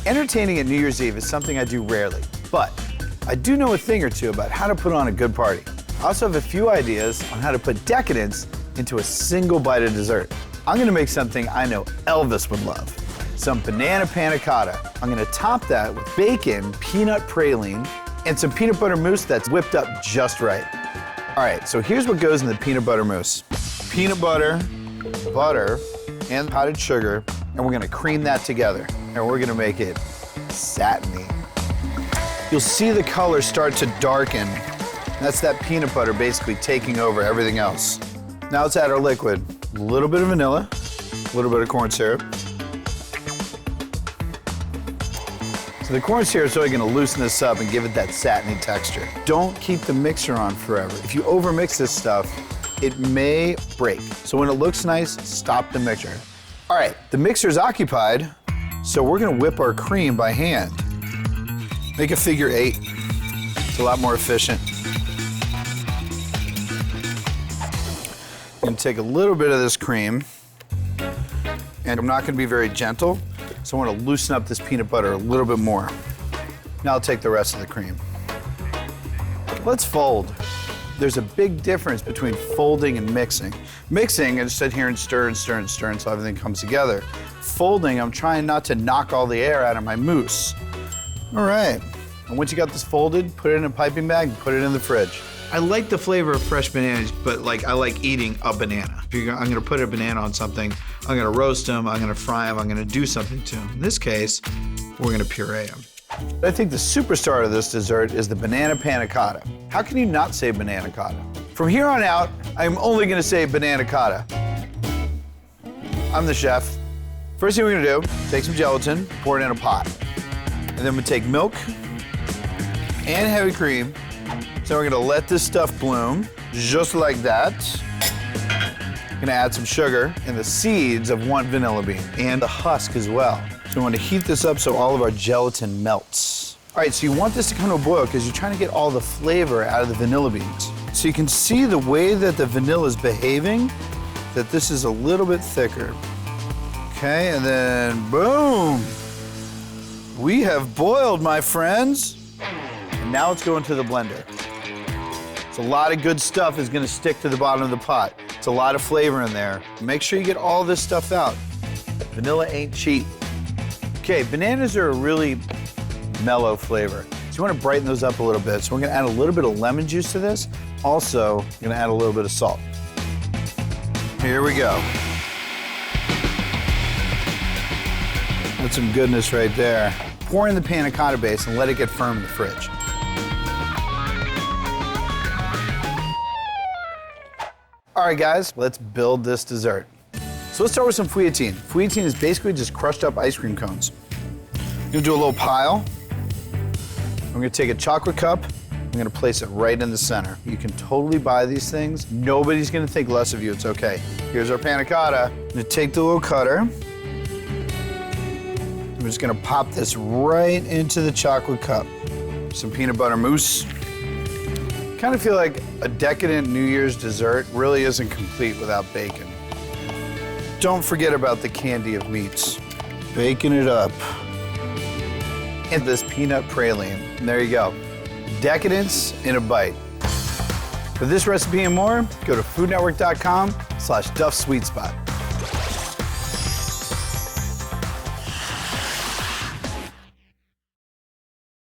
Entertaining at New Year's Eve is something I do rarely, but I do know a thing or two about how to put on a good party. I also have a few ideas on how to put decadence into a single bite of dessert. I'm gonna make something I know Elvis would love, some banana panna cotta. I'm gonna top that with bacon, peanut praline, and some peanut butter mousse that's whipped up just right. All right, so here's what goes in the peanut butter mousse. Peanut butter, butter, and powdered sugar, and we're gonna cream that together, and we're gonna make it satiny. You'll see the color start to darken. That's that peanut butter basically taking over everything else. Now let's add our liquid. A little bit of vanilla, a little bit of corn syrup. So the corn syrup is really gonna loosen this up and give it that satiny texture. Don't keep the mixer on forever. If you overmix this stuff, it may break. So when it looks nice, stop the mixer. All right, the mixer's occupied, so we're gonna whip our cream by hand. Make a figure 8. It's a lot more efficient. I'm gonna take a little bit of this cream, and I'm not gonna be very gentle, so I wanna loosen up this peanut butter a little bit more. Now I'll take the rest of the cream. Let's fold. There's a big difference between folding and mixing. Mixing, I just sit here and stir and stir and stir until everything comes together. Folding, I'm trying not to knock all the air out of my mousse. All right, and once you got this folded, put it in a piping bag and put it in the fridge. I like the flavor of fresh bananas, but I like eating a banana. I'm gonna put a banana on something, I'm gonna roast them, I'm gonna fry them, I'm gonna do something to them. In this case, we're gonna puree them. I think the superstar of this dessert is the banana panna cotta. How can you not say banana cotta? From here on out, I'm only gonna say banana cotta. I'm the chef. First thing we're gonna do, take some gelatin, pour it in a pot. And then we take milk and heavy cream. So we're gonna let this stuff bloom, just like that. Gonna add some sugar and the seeds of 1 vanilla bean, and the husk as well. So we want to heat this up so all of our gelatin melts. All right, so you want this to come to a boil because you're trying to get all the flavor out of the vanilla beans. So you can see the way that the vanilla is behaving, that this is a little bit thicker. Okay, and then boom. We have boiled, my friends. And now let's go into the blender. So a lot of good stuff is gonna stick to the bottom of the pot. It's a lot of flavor in there. Make sure you get all this stuff out. Vanilla ain't cheap. Okay, bananas are a really mellow flavor. So you wanna brighten those up a little bit. So we're gonna add a little bit of lemon juice to this. Also, you're gonna add a little bit of salt. Here we go. That's some goodness right there. Pour in the panna cotta base and let it get firm in the fridge. All right, guys, let's build this dessert. So let's start with some fouilletine. Fouilletine is basically just crushed up ice cream cones. I'm gonna do a little pile. I'm gonna take a chocolate cup. I'm gonna place it right in the center. You can totally buy these things. Nobody's gonna think less of you, it's okay. Here's our panna cotta. I'm gonna take the little cutter. I'm just gonna pop this right into the chocolate cup. Some peanut butter mousse. Kind of feel like a decadent New Year's dessert really isn't complete without bacon. Don't forget about the candy of meats. Bacon it up. And this peanut praline. And there you go. Decadence in a bite. For this recipe and more, go to foodnetwork.com/DuffSweetSpot.